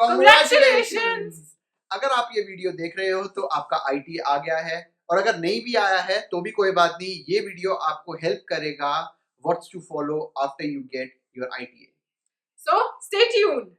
Congratulations! अगर आप ये वीडियो देख रहे हो तो आपका आईटी आ गया है, और अगर नहीं भी आया है तो भी कोई बात नहीं, ये वीडियो आपको हेल्प करेगा what's to follow after you get your ITA. So stay tuned.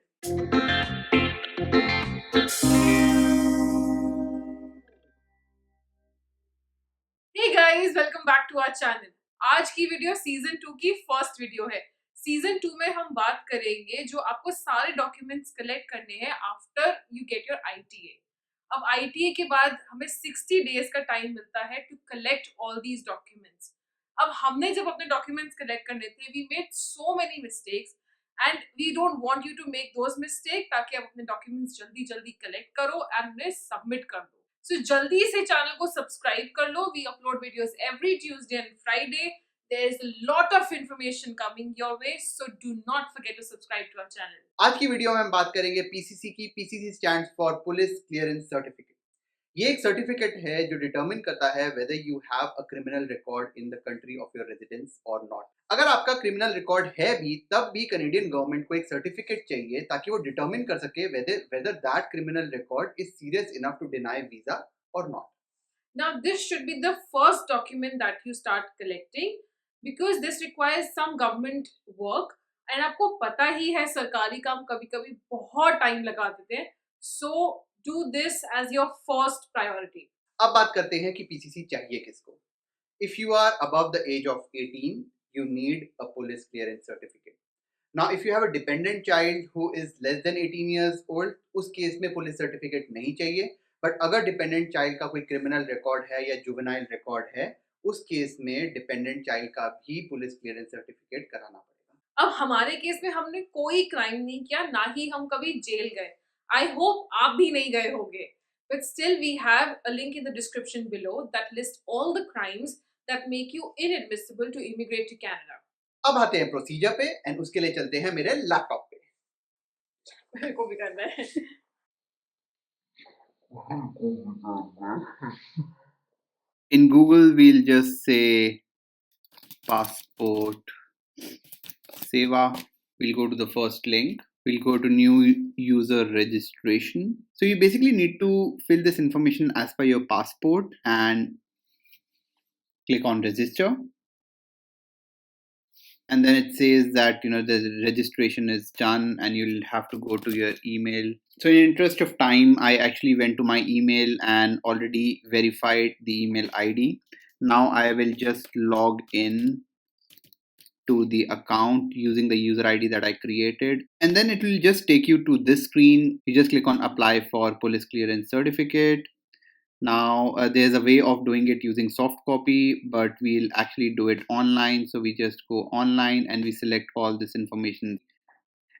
Hey guys, welcome back to our channel. आज की वीडियो सीजन 2 की फर्स्ट वीडियो है. सीजन 2 में हम बात करेंगे जो आपको सारे डॉक्यूमेंट्स कलेक्ट करने हैं after you get your ITA. अब आईटीए के बाद हमें 60 डेज का टाइम मिलता है to collect all these documents. अब हमने जब अपने डॉक्यूमेंट्स कलेक्ट करने थे, we made so many mistakes and we don't want you to make those mistake, ताकि आप अपने डॉक्यूमेंट्स जल्दी जल्दी कलेक्ट करो एंड उन्हें सबमिट कर दो. So जल्दी से चैनल को सब्सक्राइब कर लो. We upload videos every Tuesday and Friday. There is a lot of information coming your way, so do not forget to subscribe to our channel. आज की वीडियो में हम बात करेंगे पीसीसी की. PCC stands for police clearance certificate. ये एक certificate है जो डिटरमिन करता है whether you have a criminal record in the country of your residence or not. अगर आपका क्रिमिनल रिकॉर्ड है भी, तब भी कनेडियन गवर्नमेंट को एक सर्टिफिकेट चाहिए ताकि वो डिटरमिन कर सके whether that criminal record is serious enough to deny visa or not. Now this should be the first document that you start collecting because this requires some government work and आपको पता ही है सरकारी काम कभी-कभी बहुत time लगा देते हैं. So do this as your first priority. अब बात करते हैं कि पीसीसी चाहिए किसको. If you are above the age of 18, you need a police clearance certificate. Now, if you have a dependent child who is less than 18 years old, उस case में police certificate नहीं चाहिए. बट अगर dependent child का कोई criminal record है या juvenile record है, उस केस में डिपेंडेंट चाइल्ड का भी पुलिस क्लियरेंस सर्टिफिकेट कराना पड़ेगा. अब हमारे केस में हमने कोई क्राइम नहीं किया, ना ही हम कभी जेल गए. आई होप आप भी नहीं गए होंगे. But still we have a link in the description below that lists all the crimes that make you inadmissible to immigrate to Canada. अब आते हैं प्रोसीजर पे एंड उसके लिए चलते हैं मेरे लैपटॉप पे. मेरे को भी करना है. In Google, we'll just say passport seva. We'll go to the first link. We'll go to new user registration. So you basically need to fill this information as per your passport and click on register. And then it says that the registration is done and you'll have to go to your email. So in interest of time, I actually went to my email and already verified the email ID. Now I will just log in to the account using the user ID that I created, and then it will just take you to this screen. You just click on apply for police clearance certificate. Now there's a way of doing it using soft copy, but we'll actually do it online. So we just go online and we select all this information.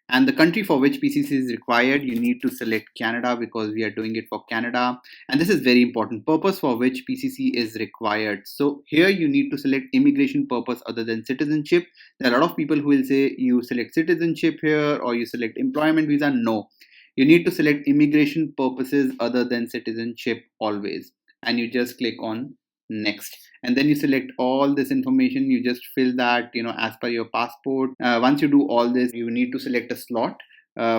And the country for which PCC is required, you need to select Canada because we are doing it for Canada. And this is very important, purpose for which PCC is required. So here you need to select immigration purpose other than citizenship. There are a lot of people who will say you select citizenship here or you select employment visa. No, you need to select immigration purposes other than citizenship always. And you just click on next, and then you select all this information. You just fill that as per your passport. Once you do all this, you need to select a slot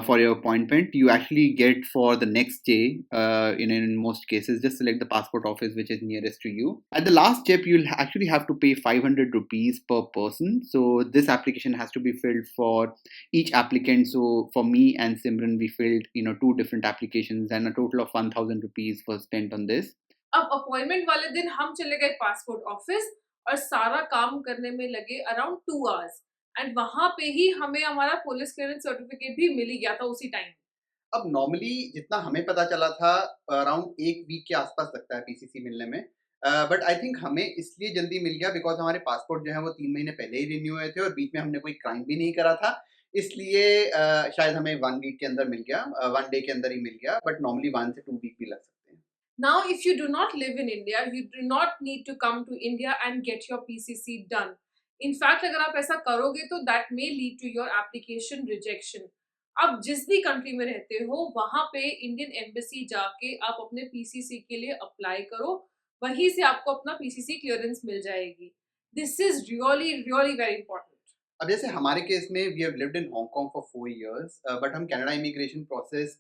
for your appointment. You actually get for the next day. In most cases, just select the passport office which is nearest to you. At the last step, you'll actually have to pay 500 rupees per person. So this application has to be filled for each applicant. So for me and Simran, we filled 2 different applications, and a total of 1000 rupees was spent on this. अब appointment वाले दिन हम चले गए passport office और सारा काम करने में लगे अराउंड 2 आवर्स, एंड वहां पे ही हमें हमारा पुलिस क्लियरेंस सर्टिफिकेट भी मिल गया था उसी टाइम. अब नॉर्मली जितना हमें पता चला था अराउंड 1 वीक के आसपास लगता है पीसीसी मिलने में. बट आई थिंक हमें इसलिए जल्दी मिल गया बिकॉज हमारे पासपोर्ट जो है वो 3 महीने पहले ही रिन्यू हुए थे और बीच में हमने कोई क्राइम भी नहीं करा था. इसलिए शायद हमें 1 वीक के अंदर मिल गया, 1 डे के अंदर ही मिल गया. बट नॉर्मली 1 से 2 वीक भी लग सकते हैं. Now, if you do not live in India, you do not need to come to India and get your PCC done. In fact, अगर आप ऐसा करोगे तो that may lead to your application rejection. अब जिस भी कंट्री में रहते हो वहां पे इंडियन एम्बेसी जाके आप अपने पीसीसी के लिए अप्लाई करो, वहीं से आपको अपना पीसीसी क्लियरेंस मिल जाएगी. This is really really very important. अब जैसे हमारे केस में we have lived in Hong फॉर 4 years, बट हम कनाडा इमिग्रेशन प्रोसेस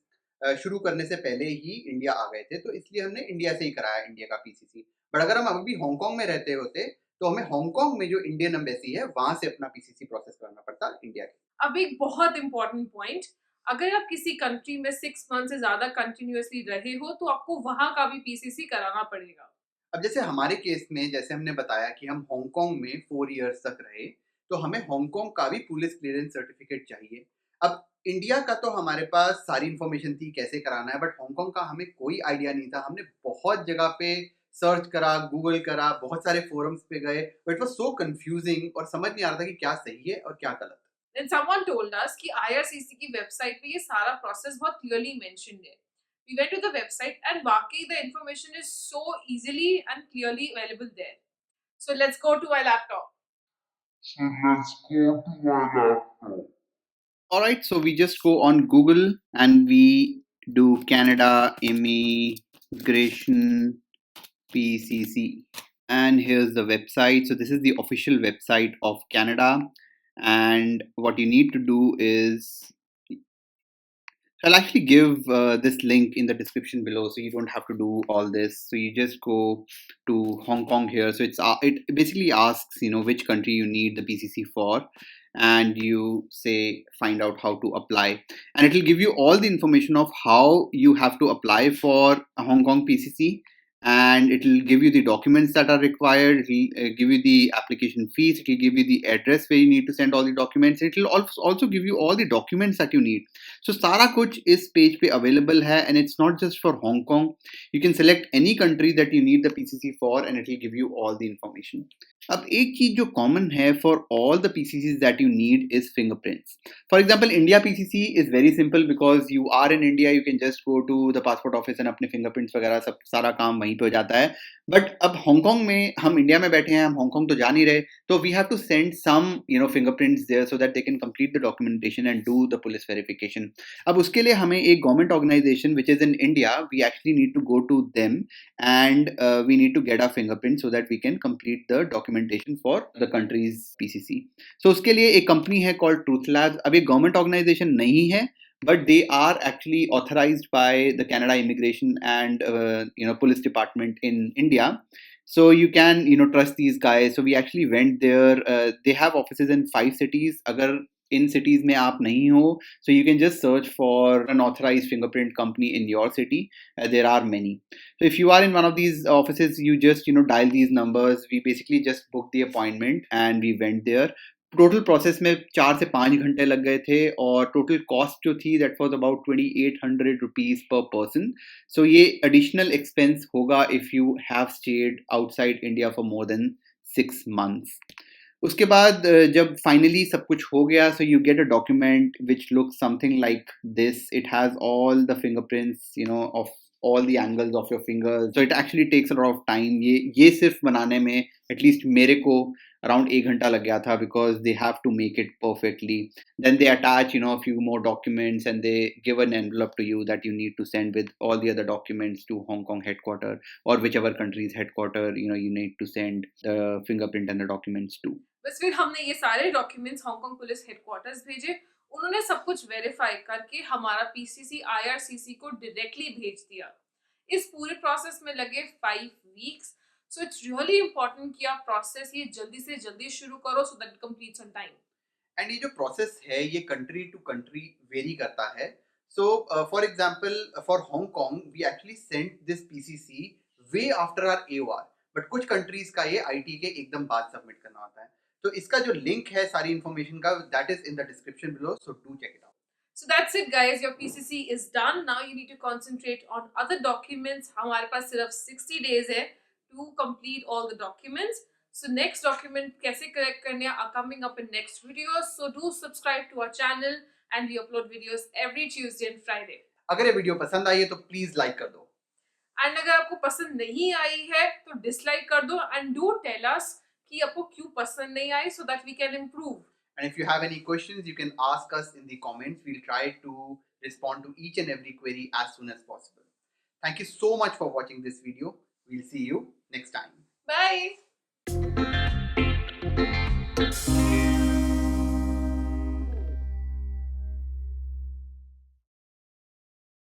शुरू करने से पहले ही इंडिया आ गए थे, तो इसलिए हमने इंडिया से ही कराया इंडिया का पीसीसी। बट अगर हम अभी हांगकांग में रहते होते तो हमें हांगकांग में जो इंडियन एम्बेसी है वहां से अपना पीसीसी प्रोसेस करना पड़ता इंडिया के। अब एक बहुत इंपॉर्टेंट पॉइंट, अगर आप किसी कंट्री में 6 मंथ से ज्यादा कंटिन्यूअसली रहे हो तो आपको वहां का भी पीसीसी कराना पड़ेगा। अब जैसे हमारे केस में जैसे हमने बताया कि हम हांगकांग में 4 इयर्स तक रहे, तो हमें हांगकांग का भी पुलिस क्लियरेंस सर्टिफिकेट चाहिए। अब इंडिया का तो हमारे पास सारी इन्फॉर्मेशन थी कैसे कराना है, बट हांगकांग का हमें कोई आइडिया नहीं था। हमने बहुत जगह पे सर्च करा, गूगल करा, बहुत सारे फोरम्स पे गए, but it was so confusing और समझ नहीं आ रहा था कि क्या सही है और क्या गलत। Then someone told us कि IRCC की वेबसाइट पे ये सारा प्रोसेस बहुत क्लियरली मेंशन्ड है। We went to the website and वाकई the information is so easily and clearly available there. So let's go to my laptop. Alright, so we just go on Google and we do Canada Immigration PCC. And here's the website. So this is the official website of Canada. And what you need to do is, I'll actually give this link in the description below, so you don't have to do all this. So you just go to Hong Kong here. So it basically asks, which country you need the PCC for, and you say find out how to apply, and it will give you all the information of how you have to apply for a Hong Kong PCC. And it will give you the documents that are required. It will give you the application fees. It will give you the address where you need to send all the documents. It will also give you all the documents that you need. So सारा कुछ इस page पे available है, and it's not just for Hong Kong. You can select any country that you need the PCC for, and it will give you all the information. अब एक चीज जो common है for all the PCCs that you need is fingerprints. For example, India PCC is very simple because you are in India. You can just go to the passport office and अपने fingerprints वगैरह सब सारा काम वहीं पे हो जाता है. बट अब हांगकांग में हम इंडिया में बैठे हैं, हम हांगकांग तो जा नहीं रहे, तो we have to send some fingerprints there so that they can complete the documentation and do the police verification. अब उसके लिए हमें एक government organisation which is in India, we actually need to go to them and we need to get a fingerprint so that we can complete the documentation for the countries PCC. So उसके लिए एक company है called truth labs. अब एक government organisation नहीं है, but they are actually authorized by the Canada Immigration and Police Department in India. So you can trust these guys. So we actually went there. They have offices in 5 cities. Agar in cities mein aap nahi ho, so you can just search for an authorized fingerprint company in your city. There are many. So if you are in one of these offices, you just dial these numbers. We basically just booked the appointment and we went there. Total process में 4 से 5 घंटे लग गए थे, और total cost जो थी that was about 2800 rupees पर पर्सन. सो ये एडिशनल एक्सपेंस होगा if you have stayed outside India for more than 6 months. उसके बाद जब फाइनली सब कुछ हो गया, so you get a document which looks something like this. It has all the fingerprints of all the angles of your fingers. So it actually takes a lot of time. ये सिर्फ बनाने में at least मेरे को around 1 घंटा लग गया था, because they have to make it perfectly. Then they attach a few more documents, and they give an envelope to you that you need to send with all the other documents to Hong Kong headquarter or whichever country's headquarter you need to send the fingerprint and the documents to. बस फिर हमने ये सारे documents Hong Kong police headquarters भेजे. उन्होंने सब कुछ verify करके हमारा पीसीसी आईआरसीसी को डायरेक्टली भेज दिया. इस पूरे प्रोसेस में लगे 5 weeks. So it's really important कि आप प्रोसेस ये जल्दी से जल्दी शुरू करो so that it completes on time. And ये जो प्रोसेस है ये कंट्री टू कंट्री वेरी करता है. So for example for Hong Kong we actually sent this PCC way after our AOR, but कुछ कंट्रीज का ये आईटी के एकदम बाद सबमिट करना होता है. तो इसका जो लिंक है सारी इंफॉर्मेशन का, that is in the description below, so do check it out. So that's it guys, your PCC is done. Now you need to concentrate on other documents. हमारे पास सिर्फ 60 days है to complete all the documents. So next document कैसे correct करने are coming up in next videos. So do subscribe to our channel and we upload videos every Tuesday and Friday. अगर ये video पसंद आई है तो please like कर दो. And अगर आपको पसंद नहीं आई है तो डिसलाइक कर दो. एंड डू टेल अस कि आपको क्यों पसंद नहीं आई so that we can improve. And if you have any questions, you can ask us in the comments. We'll try to respond to each and every query as soon as possible. Thank you so much for watching this video. We'll see you next time. Bye.